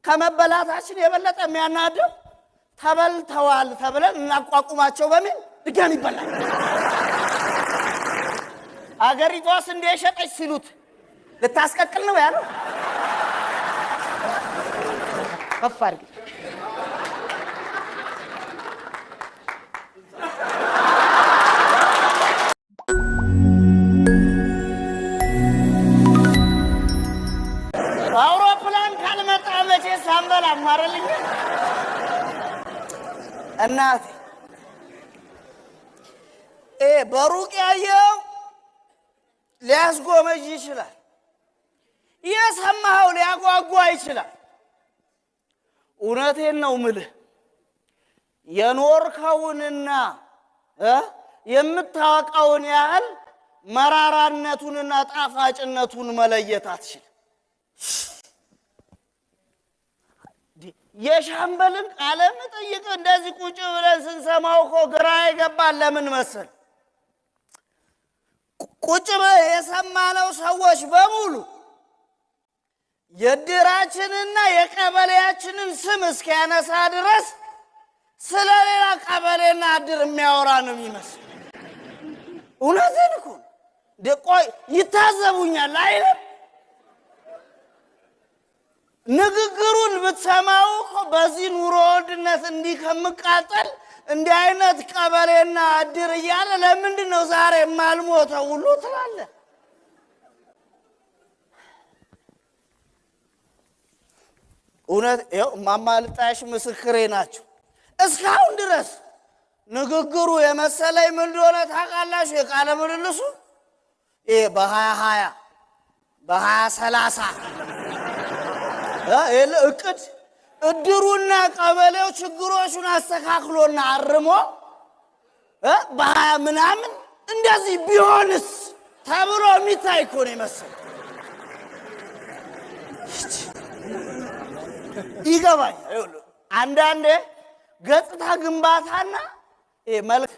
ከመበላታችን የበለጠ የሚያናደው ተበልተዋል ተብለን እናቋቁማቸው በሚል ድጋሚ ይበላል። አገሪቷስ እንደ ሸጠች ሲሉት ልታስቀቅል ነው ያለው። ከፍ አድርጊ። አውሮፕላን ካልመጣ መቼ ሳምበል አማረልኝ እናቴ። በሩቅ ያየው ሊያስጎመጅ ይችላል፣ የሰማኸው ሊያጓጓ ይችላል። እውነቴን ነው ምልህ፣ የኖርከውንና የምታወቀውን ያህል መራራነቱንና ጣፋጭነቱን መለየት አትችልም። የሻምበልን ቃለ መጠይቅ እንደዚህ ቁጭ ብለን ስንሰማው እኮ ግራ የገባን ለምን መሰል? ቁጭ ብለን የሰማነው ሰዎች በሙሉ የድራችንና የቀበሌያችንን ስም እስኪያነሳ ድረስ ስለ ሌላ ቀበሌና እድር የሚያወራ ነው የሚመስል። እውነትን እኮ ቆይ ይታዘቡኛል አይደል? ንግግሩን ብትሰማው እኮ በዚህ ኑሮ ውድነት እንዲህ ከምቃጠል እንዲህ አይነት ቀበሌና እድር እያለ ለምንድን ነው ዛሬ የማልሞተው ሁሉ ትላለህ። እውነት ይኸው እማማ ልጣሽ ምስክሬ ናቸው። እስካሁን ድረስ ንግግሩ የመሰለኝ ምን እንደሆነ ታውቃላችሁ? የቃለ ምልልሱ በ2020 በ2030 እቅድ እድሩና ቀበሌው ችግሮቹን አስተካክሎና አርሞ በ20 ምናምን እንደዚህ ቢሆንስ ተብሎ የሚታይ እኮ ነው የመሰለኝ። ይገባኛል። አንዳንዴ ገጽታ ግንባታና መልክ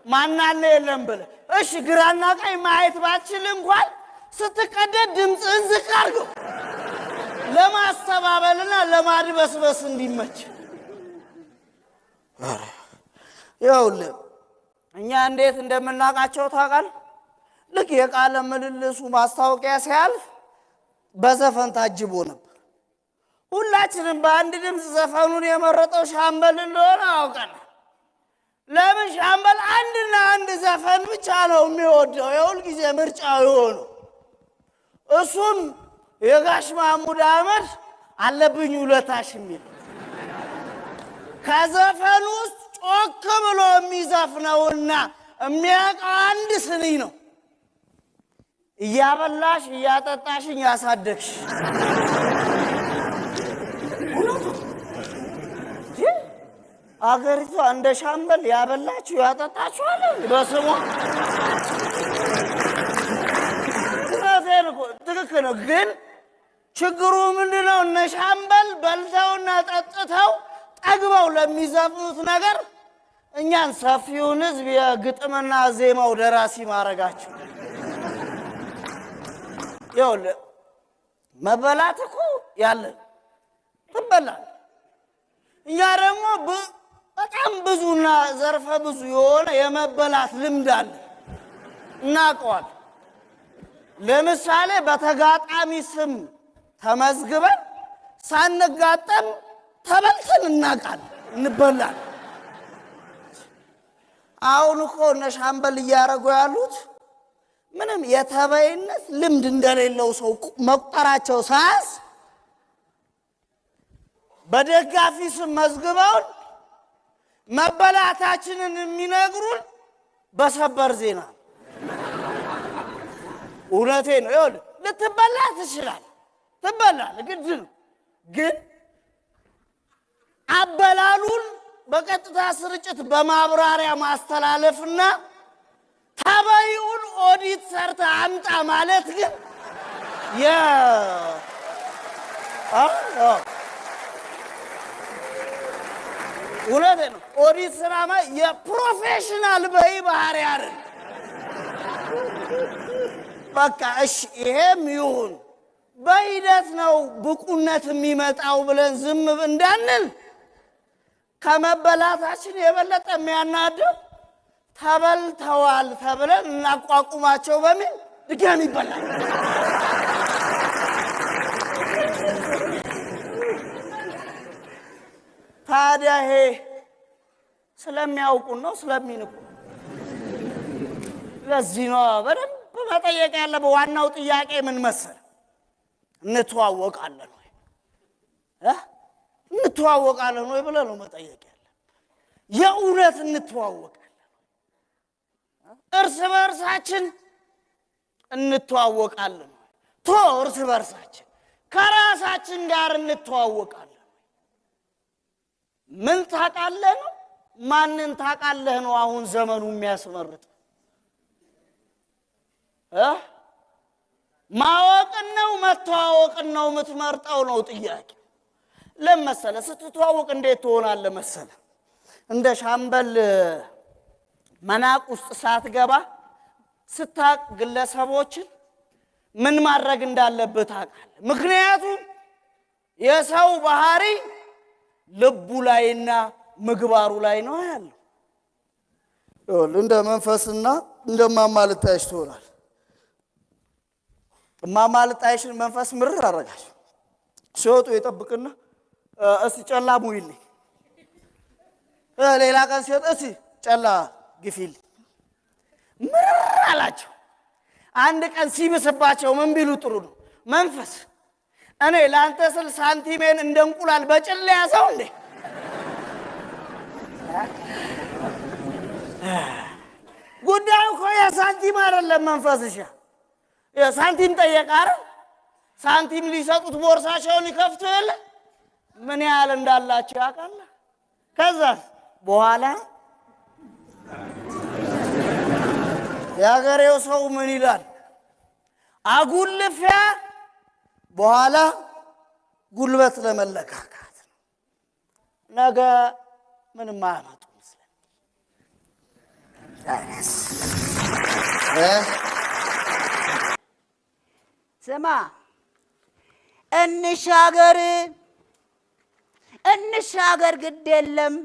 ማናለ የለም ብለህ እሺ ግራና ቀኝ ማየት ባትችል እንኳን ስትቀደድ ድምፅህን ዝቅ አድርገው ለማስተባበልና ለማድበስበስ እንዲመች። ይኸውልህ እኛ እንዴት እንደምናውቃቸው ታውቃለህ? ልክ የቃለ ምልልሱ ማስታወቂያ ሲያልፍ በዘፈን ታጅቦ ነበር። ሁላችንም በአንድ ድምፅ ዘፈኑን የመረጠው ሻምበል እንደሆነ አውቀናል። ለምን ሻምበል አንድና አንድ ዘፈን ብቻ ነው የሚወደው፣ የሁል ጊዜ ምርጫው የሆነው እሱም የጋሽ ማሙድ አህመድ አለብኝ ውለታሽ የሚል ከዘፈኑ ውስጥ ጮክ ብሎ የሚዘፍነውና የሚያውቀው አንድ ስንኝ ነው። እያበላሽ እያጠጣሽኝ ያሳደግሽ አገሪቷ እንደ ሻምበል ያበላችሁ ያጠጣችሁ አለ በስሙ። ትክክል ነው። ግን ችግሩ ምንድነው? እነ ሻምበል በልተውና ጠጥተው ጠግበው ለሚዘፍኑት ነገር እኛን ሰፊውን ህዝብ የግጥምና ዜማው ደራሲ ማረጋቸው። ይኸውልህ መበላት እኮ ያለ ትበላል። እኛ ደግሞ በጣም ብዙና ዘርፈ ብዙ የሆነ የመበላት ልምድ አለ፣ እናውቀዋል። ለምሳሌ በተጋጣሚ ስም ተመዝግበን ሳንጋጠም ተበልተን እናውቃለን፣ እንበላለን። አሁን እኮ እነ ሻምበል እያደረጉ ያሉት ምንም የተበይነት ልምድ እንደሌለው ሰው መቁጠራቸው ሳያንስ በደጋፊ ስም መዝግበውን መበላታችንን የሚነግሩን በሰበር ዜና። እውነቴ ነው። ይኸውልህ ልትበላ ትችላለህ፣ ትበላለህ። ግን አበላሉን በቀጥታ ስርጭት በማብራሪያ ማስተላለፍና ተበይውን ኦዲት ሰርተ አምጣ ማለት ግን እውነቴ ነው። ኦዲት ስራማ የፕሮፌሽናል በይ ባህሪ አይደል። በቃ እሺ ይሄም ይሁን በሂደት ነው ብቁነት የሚመጣው ብለን ዝም እንዳንል ከመበላታችን የበለጠ የሚያናደው ተበልተዋል ተብለን እናቋቁማቸው በሚል ድጋሚ ይበላል። ታዲያ ይሄ ስለሚያውቁን ነው ስለሚንቁ? ለዚህ ነው በደንብ መጠየቅ ያለብን። ዋናው ጥያቄ ምን መሰለ? እንተዋወቃለን ወይ? እንተዋወቃለን ወይ ብለህ ነው መጠየቅ ያለብን። የእውነት እንተዋወቃለን? እርስ በርሳችን እንተዋወቃለን? እርስ በርሳችን ከራሳችን ጋር እንተዋወቃለን? ምን ታውቃለህ ነው? ማንን ታውቃለህ ነው? አሁን ዘመኑ የሚያስመርጥ ማወቅን ነው መተዋወቅን ነው የምትመርጠው ነው ጥያቄ። ለምሳሌ ስትተዋወቅ እንዴት ትሆናለህ መሰለ? እንደ ሻምበል መናቅ ውስጥ ሳትገባ ስታቅ ግለሰቦችን ምን ማድረግ እንዳለብህ ታውቃለህ። ምክንያቱም የሰው ባህሪ ልቡ ላይና ምግባሩ ላይ ነው ያለው። እንደ መንፈስና እንደ ማማልታይሽ ትሆናል። ማማልታይሽን መንፈስ ምርር አረጋሽ ሲወጡ ይጠብቅና እስቲ ጨላ ሙይልኝ፣ ሌላ ቀን ሲወጥ እስቲ ጨላ ግፊል ምርር አላቸው። አንድ ቀን ሲብስባቸው ምን ቢሉ ጥሩ ነው? መንፈስ እኔ ለአንተ ስል ሳንቲሜን እንደ እንቁላል በጭል ያዘው እንዴ? ጉዳዩ እኮ የሳንቲም አይደለም። መንፈስሻ የሳንቲም ጠየቀ አይደል? ሳንቲም ሊሰጡት ቦርሳቸውን ይከፍቱ የለ ምን ያህል እንዳላቸው ያውቃል። ከዛ በኋላ የአገሬው ሰው ምን ይላል? አጉልፊያ በኋላ ጉልበት ለመለካካት ነው። ነገ ምንም አያመጡም። ስማ እንሻገር ግድ የለም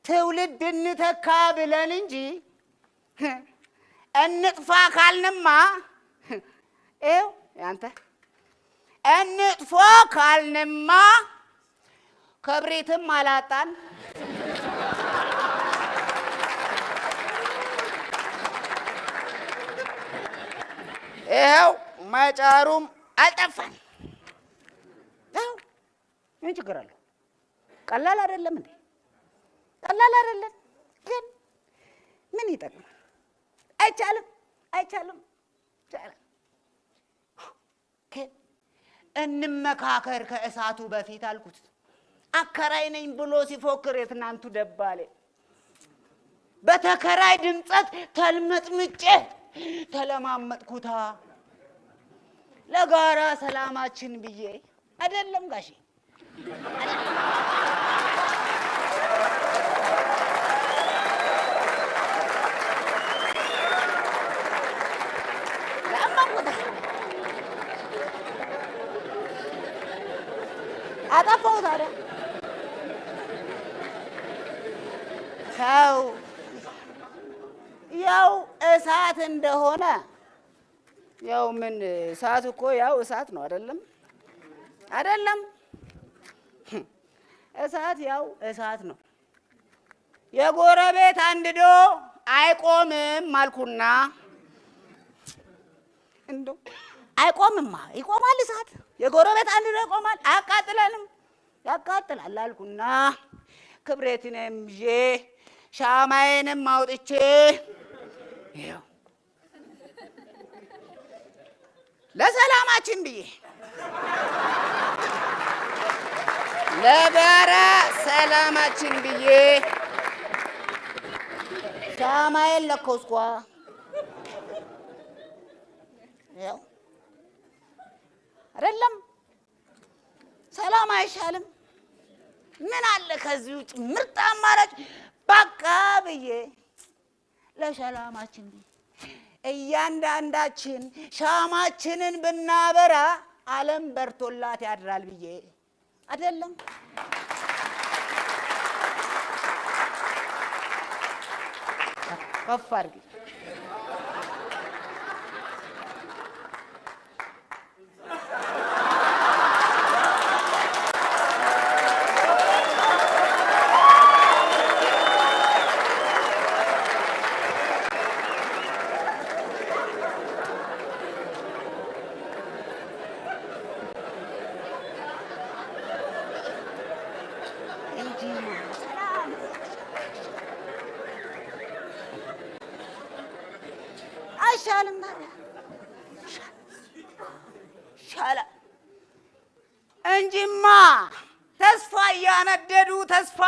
ትውልድ እንተካ ብለን እንጂ እንጥፋ ካልንማ ይኸው ያንተ እንጥፎ ካልንማ ከብሪትም አላጣን ይኸው መጫሩም አልጠፋን። ምን ችግር አለው? ቀላል አይደለም እንዴ? ቀላል አይደለም። ግን ምን ይጠቅማል? አይቻልም። እንመካከር ከእሳቱ በፊት አልኩት። አከራይ ነኝ ብሎ ሲፎክር የትናንቱ ደባሌ በተከራይ ድምጸት ተልመጥምጬ ተለማመጥኩታ ለጋራ ሰላማችን ብዬ አይደለም ጋሼ። አጠፋው ታዲያ ያው እሳት እንደሆነ ያው ምን እሳት እኮ ያው እሳት ነው አይደለም? እሳት ያው እሳት ነው። የጎረቤት አንድዶ አይቆምም አልኩና እንደው አይቆምማ ይቆማል። እሳት የጎረቤት አንድዶ ይቆማል። አያቃጥለንም? ያቃጥላል አልኩና ክብሬትንም ይዤ ሻማዬንም አውጥቼ ይኸው ለሰላማችን ብዬ ለጋራ ሰላማችን ብዬ ሻማዬን ለኮስኳ። ይኸው አይደለም ሰላም አይሻልም? ምን አለ ከዚህ ውጭ ምርጥ አማራጭ? በቃ ብዬ ለሰላማችን ብዬ እያንዳንዳችን ሻማችንን ብናበራ ዓለም በርቶላት ያድራል ብዬ አይደለም። ከፍ አድርጊ። አይሻልም? ይሻላል እንጂማ ተስፋ እያነደዱ ተስፋ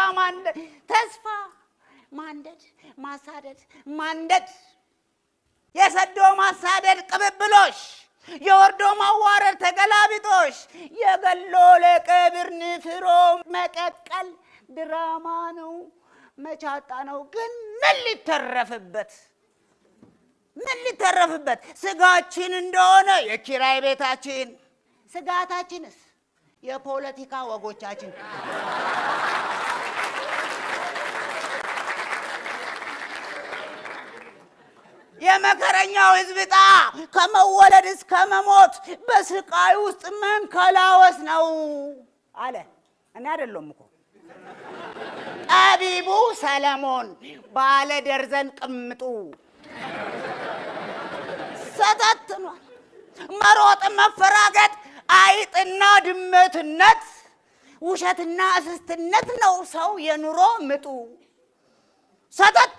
ማንደድ ማሳደድ የሰዶ ማሳደድ ቅብብሎሽ የወርዶ ማዋረድ ተገላቢጦሽ የገሎ ለቀብር ንፍሮ መቀቀል ድራማ ነው መቻጣ ነው። ግን ምን ሊተረፍበት ስጋችን እንደሆነ የኪራይ ቤታችን፣ ስጋታችንስ የፖለቲካ ወጎቻችን። የመከረኛው ሕዝብ ዕጣ ከመወለድ እስከ መሞት በስቃይ ውስጥ መንከላወስ ነው አለ። እኔ አይደለም እኮ ጠቢቡ ሰለሞን ባለ ደርዘን ቅምጡ ሰተትኗል። መሮጥ፣ መፈራገጥ፣ አይጥና ድመትነት፣ ውሸትና እስስትነት ነው ሰው የኑሮ ምጡ። ሰተት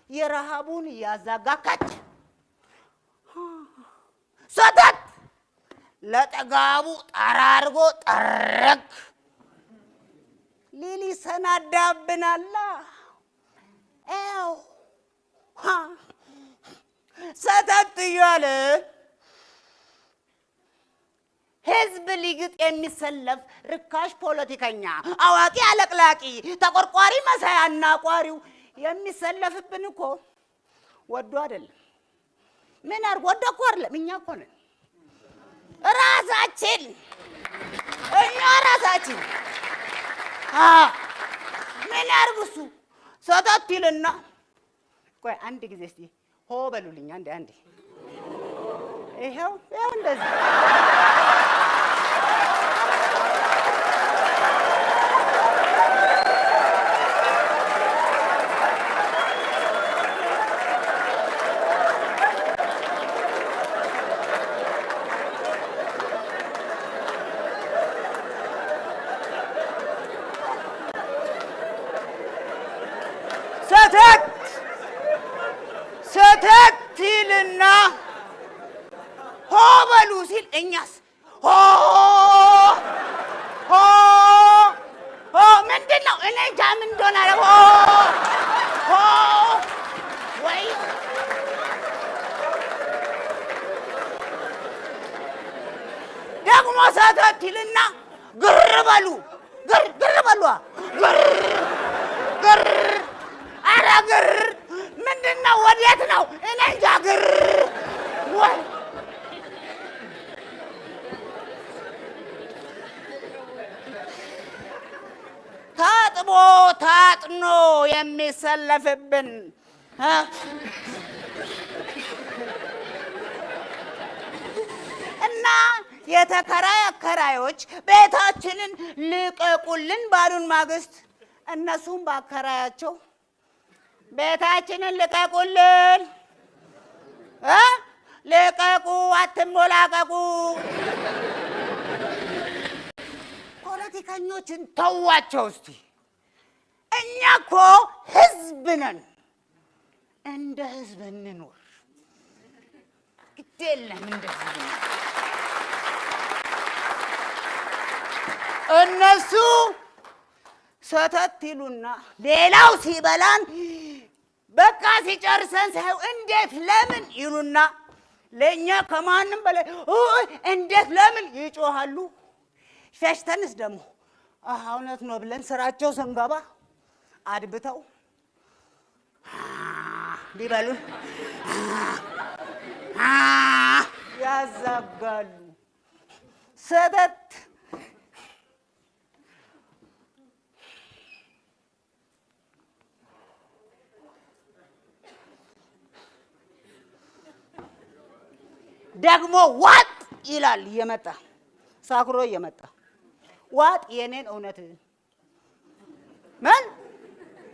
የረሃቡን እያዛጋካች ሰተት ለጠጋቡ ጠራርጎ ጠረግ ሊሊ ሰናዳብናላ። ሰተት እያለ ህዝብ ሊግጥ የሚሰለፍ ርካሽ ፖለቲከኛ፣ አዋቂ አለቅላቂ፣ ተቆርቋሪ መሳይ አናቋሪው የሚሰለፍብን እኮ ወዶ አይደለም። ምን አድርጎ ወዶ እኮ አይደለም። እኛ እኮ ነን ራሳችን። ምን አድርግ እሱ ሰተት ይልና ቆይ አንድ ጊዜ እስቲ ሆ በሉልኝ። አንዴ ይሄው እንደዚህ ሰተት ይልና ሆ በሉ ሲል እኛስ ሆ ምንድን ነው? እኔ እንጃ ምን እንደሆነ አለ። ሆ ወይ ደግሞ ሰተት ይልና ግር በሉ ኧረ ግር ምንድን ነው? ወዴት ነው? እኔ እንጃ ግር ወይ ታጥቦ ታጥኖ የሚሰለፍብን እና የተከራይ አከራዮች ቤታችንን ልቀቁልን ባሉን ማግስት እነሱም በአከራያቸው ቤታችንን ልቀቁልን፣ ልቀቁ፣ አትሞላቀቁ። ፖለቲከኞችን ተዋቸው እስቲ። እኛ እኮ ህዝብ ነን። እንደ ህዝብ እንኖር። ግድ የለም እንደ ህዝብ ነው። እነሱ ሰተት ይሉና ሌላው ሲበላን በቃ ሲጨርሰን ሳይው እንዴት ለምን ይሉና ለኛ ከማንም በላይ እንዴት ለምን ይጮሃሉ። ሸሽተንስ ደግሞ እውነት ነው ብለን ስራቸው ስንገባ አድብተው ሊበሉን ያዛጋሉ። ሰተት ደግሞ ዋጥ ይላል እየመጣ ሳክሮ እየመጣ ዋጥ የኔን እውነት ምን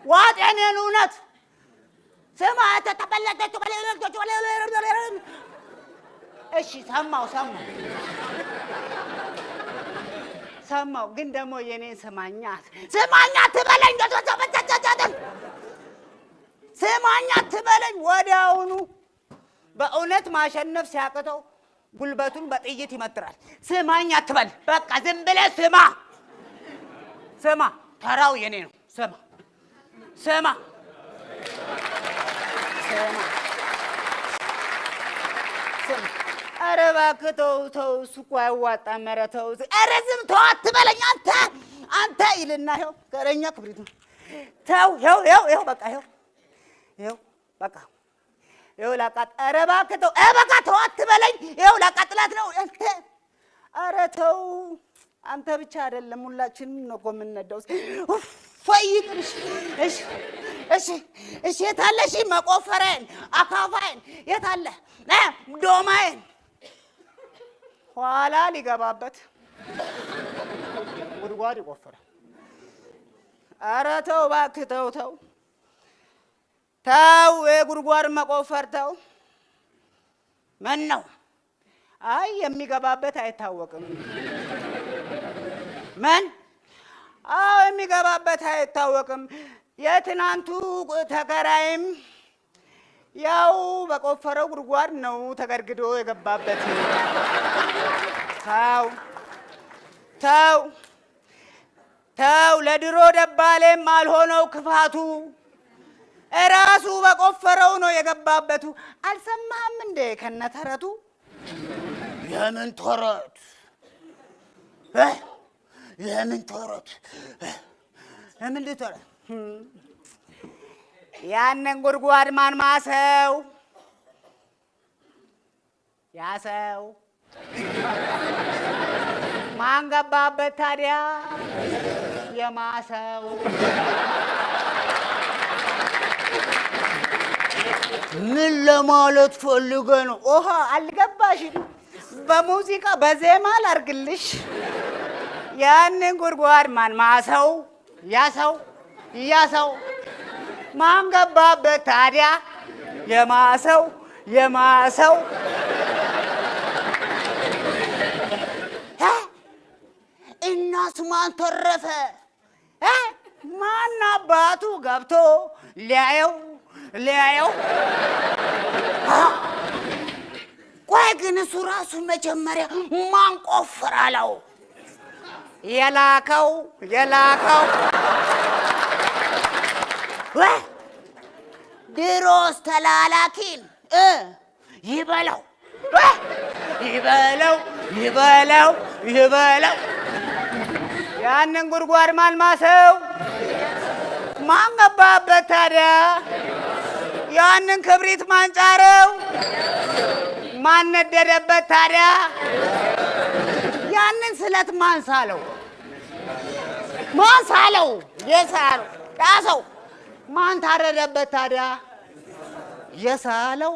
ዋጥ የኔን እውነት ስማ ተተበለተ እሺ ሰማው ግን ደግሞ የኔን ስማኛት ትበለኝ ስማኛት ትበለኝ ወዲያውኑ በእውነት ማሸነፍ ሲያቅተው ጉልበቱን በጥይት ይመትራል። ስማኝ አትበል፣ በቃ ዝም ብለህ ስማ። ተራው የኔ ነው። ስማ። ኧረ እባክህ ተው፣ እሱ እኮ አያዋጣም። ኧረ ተው፣ ኧረ ዝም ተው አትበለኝ አንተ ይልና ይኸው ተረኛ ክብሪቱ ተው፣ ይኸው በቃ ይኸው በቃ ይኸው ላቃጥ ኧረ እባክህ ተው፣ በቃ ተው አትበለኝ። ይኸው ላቃጥላት ነው አንተ። ኧረ ተው አንተ ብቻ አይደለም ሁላችንም ነው እኮ የምንነዳው። ፈይቅሽ እሺ የታለ? እሺ መቆፈሬን አካፋዬን የታለ? ዶማዬን ኋላ ሊገባበት ጉድጓድ ይቆፍራል። ኧረ ተው እባክህ ተው የጉድጓድ መቆፈር ተው። ምን ነው? አይ የሚገባበት አይታወቅም። ምን? አዎ የሚገባበት አይታወቅም። የትናንቱ ተከራይም ያው በቆፈረው ጉድጓድ ነው ተገድግዶ የገባበት። ተው ለድሮ ደባሌም አልሆነው ክፋቱ እራሱ በቆፈረው ነው የገባበቱ። አልሰማህም እንዴ ከነተረቱ? የምን ተረት? የምን ተረት? ያንን ጉድጓድ ማን ማሰው? ያሰው ማን ገባበት ታዲያ? የማሰው ምን ለማለት ፈልገህ ነው? ኦሃ አልገባሽም? በሙዚቃ በዜማ ላርግልሽ። ያንን ጉድጓድ ማን ማሰው? ያሰው ማን ገባበት ታዲያ? የማሰው እናስ ማን ተረፈ? ማን አባቱ ገብቶ ሊያየው ቆይ ግን እሱ ራሱ መጀመሪያ ማን ቆፍር አለው? የላከው ድሮስ ተላላኪን ይበለው ያንን ጉድጓድ ማን ማሰው? ማን ገባበት ታዲያ? ያንን ክብሪት ማን ጫረው? ማን ነደደበት ታዲያ? ያንን ስለት ማን ሳለው? ያሰው ማን ታረደበት ታዲያ? የሳለው